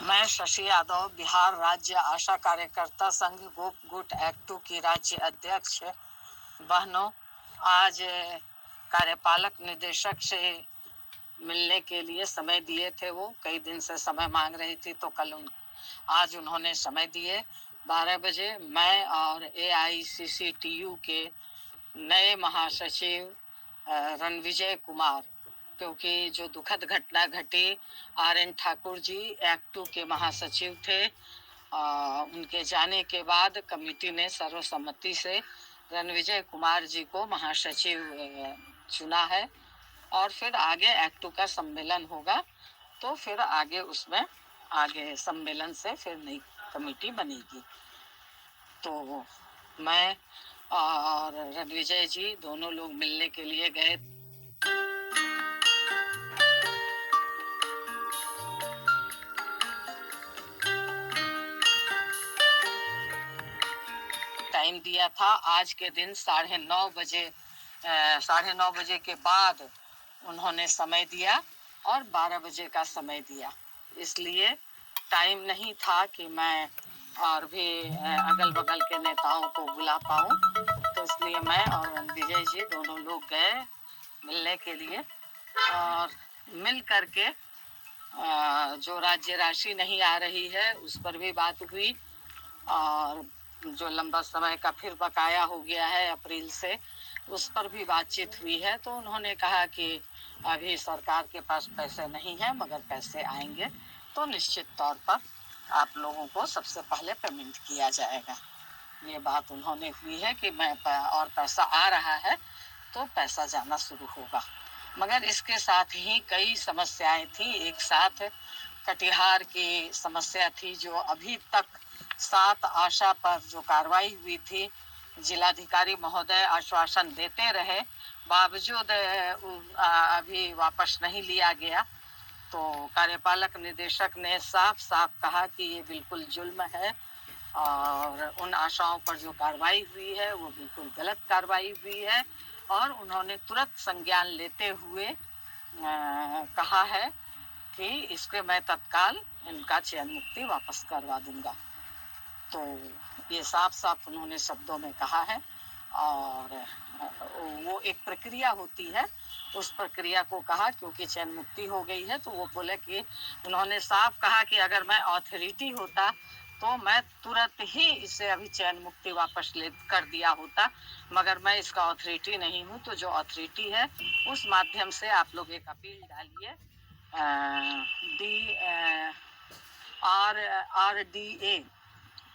मैं शशि यादव बिहार राज्य आशा कार्यकर्ता संघ गोप गुट एक्ट 2 की राज्य अध्यक्ष। बहनों, आज कार्यपालक निदेशक से मिलने के लिए समय दिए थे। वो कई दिन से समय मांग रही थी, तो आज उन्होंने समय दिए 12 बजे। मैं और AICCTU के नए महासचिव रणविजय कुमार, क्योंकि जो दुखद घटना घटी, RN ठाकुर जी एक्ट 2 के महासचिव थे, उनके जाने के बाद कमेटी ने सर्वसम्मति से रणविजय कुमार जी को महासचिव चुना है। और फिर आगे एक्ट 2 का सम्मेलन होगा, तो फिर आगे उसमें आगे सम्मेलन से फिर नई कमेटी बनेगी। तो मैं और रणविजय जी दोनों लोग मिलने के लिए गए। टाइम दिया था आज के दिन 9:30 बजे के बाद उन्होंने समय दिया और 12 बजे का समय दिया। इसलिए टाइम नहीं था कि मैं और भी अगल बगल के नेताओं को बुला पाऊं, तो इसलिए मैं और विजय जी दोनों लोग गए मिलने के लिए। और मिल करके जो राज्य राशि नहीं आ रही है उस पर भी बात हुई, और जो लंबा समय का फिर बकाया हो गया है अप्रैल से, उस पर भी बातचीत हुई है। तो उन्होंने कहा कि अभी सरकार के पास पैसे नहीं है, मगर पैसे आएंगे तो निश्चित तौर पर आप लोगों को सबसे पहले पेमेंट किया जाएगा। ये बात उन्होंने हुई है कि मैं और पैसा आ रहा है तो पैसा जाना शुरू होगा। मगर इसके साथ ही कई समस्याएं थी। एक साथ कटिहार की समस्या थी, जो अभी तक 7 आशा पर जो कार्रवाई हुई थी, जिलाधिकारी महोदय आश्वासन देते रहे, बावजूद अभी वापस नहीं लिया गया। तो कार्यपालक निदेशक ने साफ साफ कहा कि ये बिल्कुल जुल्म है, और उन आशाओं पर जो कार्रवाई हुई है वो बिल्कुल गलत कार्रवाई हुई है। और उन्होंने तुरंत संज्ञान लेते हुए कहा है कि इसके मैं तत्काल इनका चयन मुक्ति वापस करवा दूंगा। तो ये साफ साफ उन्होंने शब्दों में कहा है। और वो एक प्रक्रिया होती है, उस प्रक्रिया को कहा, क्योंकि चयन मुक्ति हो गई है। तो वो बोले कि उन्होंने साफ कहा कि अगर मैं अथॉरिटी होता तो मैं तुरंत ही इसे अभी चयन मुक्ति वापस ले कर दिया होता, मगर मैं इसका अथॉरिटी नहीं हूँ। तो जो अथॉरिटी है उस माध्यम से आप लोग एक अपील डालिए,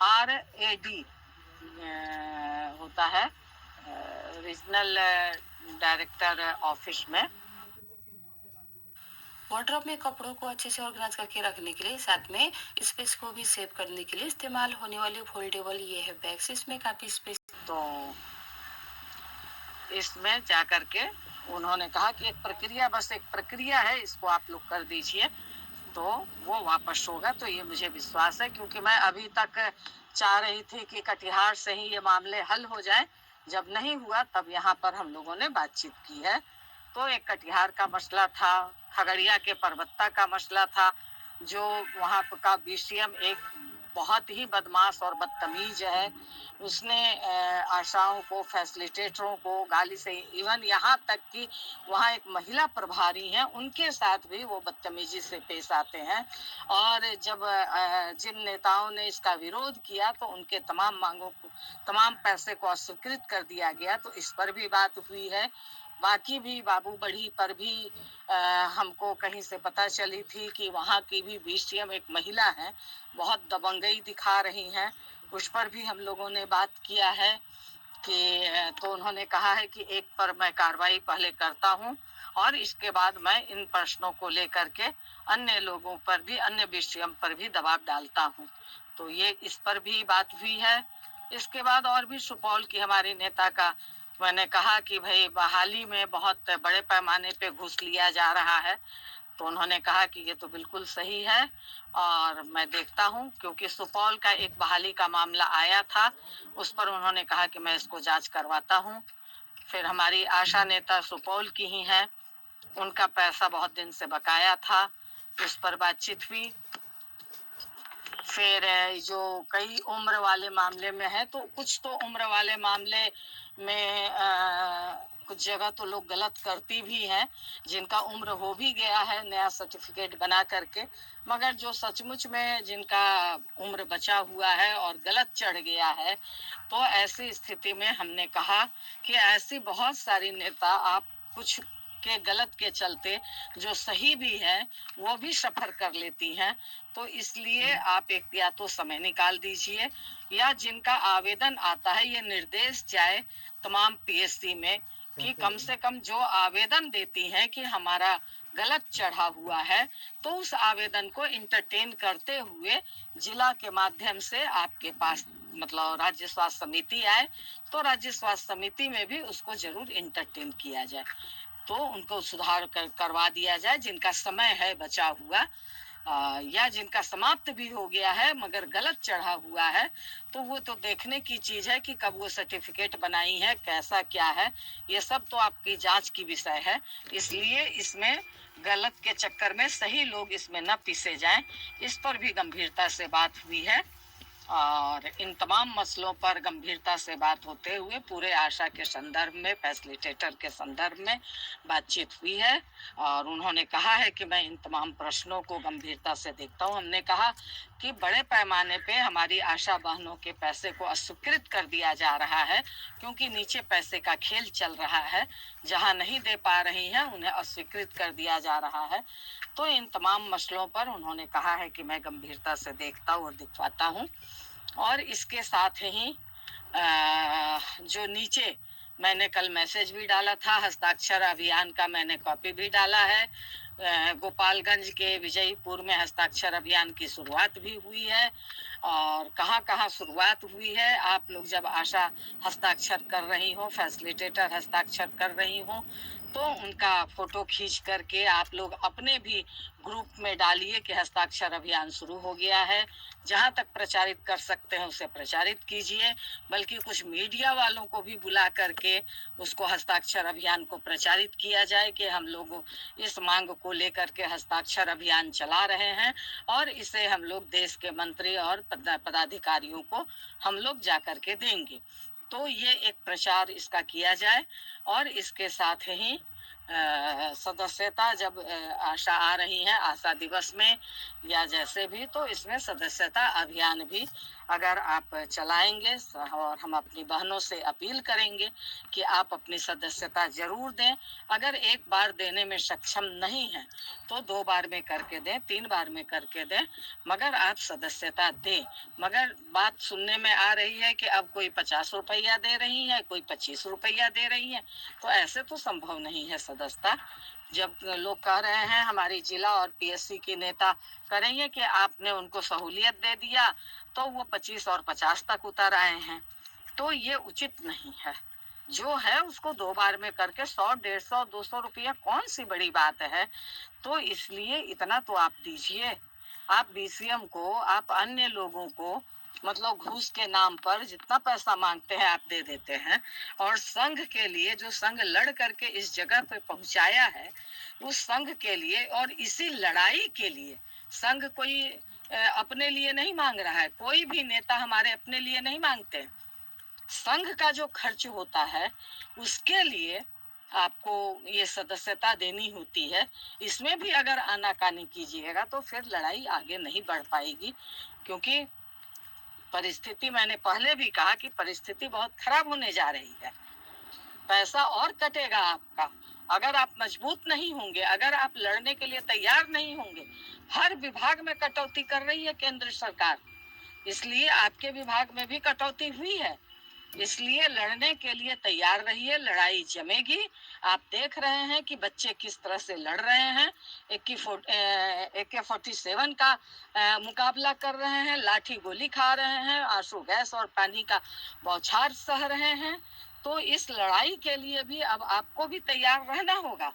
RAD होता है रीजनल डायरेक्टर ऑफिस में। वार्डरोब में कपड़ों को अच्छे से ऑर्गेनाइज करके रखने के लिए, साथ में स्पेस को भी सेव करने के लिए इस्तेमाल होने वाले फोल्डेबल ये है बैग्स। इसमें काफी स्पेस। तो इसमें जाकर के उन्होंने कहा कि एक प्रक्रिया, बस एक प्रक्रिया है, इसको आप लोग कर दीजिए तो वो वापस होगा। तो ये मुझे विश्वास है, क्योंकि मैं अभी तक चाह रही थी कि कटिहार से ही ये मामले हल हो जाए। जब नहीं हुआ तब यहाँ पर हम लोगों ने बातचीत की है। तो एक कटिहार का मसला था, खगड़िया के परबत्ता का मसला था, जो वहाँ का BCM एक बहुत ही बदमाश और बदतमीज है। उसने आशाओं को, फैसिलिटेटरों को गाली से, इवन यहाँ तक कि वहाँ एक महिला प्रभारी हैं, उनके साथ भी वो बदतमीजी से पेश आते हैं। और जब जिन नेताओं ने इसका विरोध किया तो उनके तमाम मांगों को, तमाम पैसे को अस्वीकृत कर दिया गया। तो इस पर भी बात हुई है। बाकी भी बाबू बढ़ी पर भी हमको कहीं से पता चली थी कि वहाँ की भी BCM एक महिला है, बहुत दबंगई दिखा रही हैं। उस पर भी हम लोगों ने बात किया है कि तो उन्होंने कहा है कि एक पर मैं कार्रवाई पहले करता हूँ और इसके बाद मैं इन प्रश्नों को लेकर के अन्य लोगों पर भी, अन्य BCM पर भी दबाव डालता हूँ। तो ये इस पर भी बात हुई है। इसके बाद और भी सुपौल की हमारी नेता का मैंने कहा कि भाई बहाली में बहुत बड़े पैमाने पे घूस लिया जा रहा है। तो उन्होंने कहा कि ये तो बिल्कुल सही है और मैं देखता हूँ, क्योंकि सुपौल का एक बहाली का मामला आया था, उस पर उन्होंने कहा कि मैं इसको जांच करवाता हूँ। फिर हमारी आशा नेता सुपौल की ही हैं, उनका पैसा बहुत दिन से बकाया था, उस पर बातचीत हुई। फिर जो कई उम्र वाले मामले में है, तो कुछ तो उम्र वाले मामले में कुछ जगह तो लोग गलत करती भी हैं, जिनका उम्र हो भी गया है नया सर्टिफिकेट बना करके, मगर जो सचमुच में जिनका उम्र बचा हुआ है और गलत चढ़ गया है, तो ऐसी स्थिति में हमने कहा कि ऐसी बहुत सारी नेता आप कुछ के गलत के चलते जो सही भी है वो भी सफर कर लेती हैं, तो इसलिए आप एक या तो समय निकाल दीजिए, या जिनका आवेदन आता है ये निर्देश जाए तमाम पीएससी में कि कम से कम जो आवेदन देती हैं कि हमारा गलत चढ़ा हुआ है, तो उस आवेदन को इंटरटेन करते हुए जिला के माध्यम से आपके पास मतलब राज्य स्वास्थ्य समिति आए, तो राज्य स्वास्थ्य समिति में भी उसको जरूर इंटरटेन किया जाए, तो उनको सुधार करवा दिया जाए। जिनका समय है बचा हुआ या जिनका समाप्त भी हो गया है मगर गलत चढ़ा हुआ है, तो वो तो देखने की चीज है कि कब वो सर्टिफिकेट बनाई है, कैसा क्या है, ये सब तो आपकी जांच की विषय है। इसलिए इसमें गलत के चक्कर में सही लोग इसमें न पीसे जाएं, इस पर भी गंभीरता से बात हुई है। और इन तमाम मसलों पर गंभीरता से बात होते हुए पूरे आशा के संदर्भ में, फैसिलिटेटर के संदर्भ में बातचीत हुई है, और उन्होंने कहा है कि मैं इन तमाम प्रश्नों को गंभीरता से देखता हूं। हमने कहा कि बड़े पैमाने पे हमारी आशा बहनों के पैसे को अस्वीकृत कर दिया जा रहा है, क्योंकि नीचे पैसे का खेल चल रहा है, जहां नहीं दे पा रही हैं उन्हें अस्वीकृत कर दिया जा रहा है। तो इन तमाम मसलों पर उन्होंने कहा है कि मैं गंभीरता से देखता हूँ और दिखवाता हूँ। और इसके साथ ही जो नीचे मैंने कल मैसेज भी डाला था, हस्ताक्षर अभियान का मैंने कॉपी भी डाला है। गोपालगंज के विजयपुर में हस्ताक्षर अभियान की शुरुआत भी हुई है, और कहाँ कहाँ शुरुआत हुई है, आप लोग जब आशा हस्ताक्षर कर रही हो, फैसिलिटेटर हस्ताक्षर कर रही हो, तो उनका फोटो खींच करके आप लोग अपने भी ग्रुप में डालिए कि हस्ताक्षर अभियान शुरू हो गया है। जहां तक प्रचारित कर सकते हैं उसे प्रचारित कीजिए, बल्कि कुछ मीडिया वालों को भी बुला करके उसको हस्ताक्षर अभियान को प्रचारित किया जाए कि हम लोग इस मांग को लेकर के हस्ताक्षर अभियान चला रहे हैं, और इसे हम लोग देश के मंत्री और पदाधिकारियों को हम लोग जा करके देंगे। तो ये एक प्रचार इसका किया जाए। और इसके साथ ही सदस्यता जब आशा आ रही है आशा दिवस में या जैसे भी, तो इसमें सदस्यता अभियान भी अगर आप चलाएंगे, और हम अपनी बहनों से अपील करेंगे कि आप अपनी सदस्यता जरूर दें। अगर एक बार देने में सक्षम नहीं है तो 2 बार में करके दें, 3 बार में करके दें, मगर आप सदस्यता दें। मगर बात सुनने में आ रही है कि अब कोई 50 रुपया दे रही है, कोई 25 रुपया दे रही है, तो ऐसे तो संभव नहीं है सदस्यता। जब लोग कह रहे हैं, हमारी जिला और पीएससी की नेता कह रही है कि आपने उनको सहूलियत दे दिया, तो वो 25 और 50 तक उतर आए हैं, तो ये उचित नहीं है। जो है उसको 2 बार में करके 100, 150, 200 रुपया कौन सी बड़ी बात है। तो इसलिए इतना तो आप दीजिए। आप बीसीएम को, आप अन्य लोगों को मतलब घूस के नाम पर जितना पैसा मांगते हैं आप दे देते हैं, और संघ के लिए जो संघ लड़ करके इस जगह पे पहुंचाया है, उस संघ के लिए और इसी लड़ाई के लिए संघ कोई अपने लिए नहीं मांग रहा है। कोई भी नेता हमारे अपने लिए नहीं मांगते। संघ का जो खर्च होता है उसके लिए आपको ये सदस्यता देनी होती है। इसमें भी अगर आनाकानी कीजिएगा तो फिर लड़ाई आगे नहीं बढ़ पाएगी, क्योंकि परिस्थिति, मैंने पहले भी कहा कि परिस्थिति बहुत खराब होने जा रही है। पैसा और कटेगा आपका अगर आप मजबूत नहीं होंगे, अगर आप लड़ने के लिए तैयार नहीं होंगे। हर विभाग में कटौती कर रही है केंद्र सरकार, इसलिए आपके विभाग में भी कटौती हुई है। इसलिए लड़ने के लिए तैयार रहिए, लड़ाई जमेगी। आप देख रहे हैं कि बच्चे किस तरह से लड़ रहे हैं, AK-47 का मुकाबला कर रहे हैं, लाठी गोली खा रहे हैं, आंसू गैस और पानी का बौछार सह रहे हैं। तो इस लड़ाई के लिए भी अब आपको भी तैयार रहना होगा,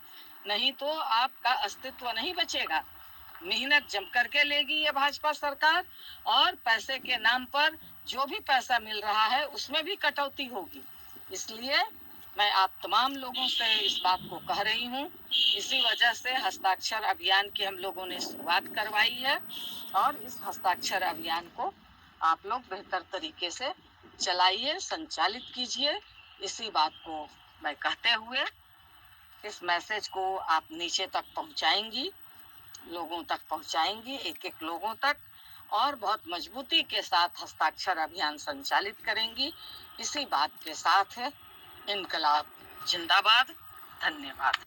नहीं तो आपका अस्तित्व नहीं बचेगा। मेहनत जम करके लेगी ये भाजपा सरकार, और पैसे के नाम पर जो भी पैसा मिल रहा है उसमें भी कटौती होगी। इसलिए मैं आप तमाम लोगों से इस बात को कह रही हूँ। इसी वजह से हस्ताक्षर अभियान की हम लोगों ने शुरुआत करवाई है और इस हस्ताक्षर अभियान को आप लोग बेहतर तरीके से चलाइए, संचालित कीजिए। इसी बात को मैं कहते हुए इस मैसेज को आप नीचे तक पहुंचाएंगी, लोगों तक पहुंचाएंगी, एक एक लोगों तक, और बहुत मजबूती के साथ हस्ताक्षर अभियान संचालित करेंगी। इसी बात के साथ इनकलाब जिंदाबाद। धन्यवाद।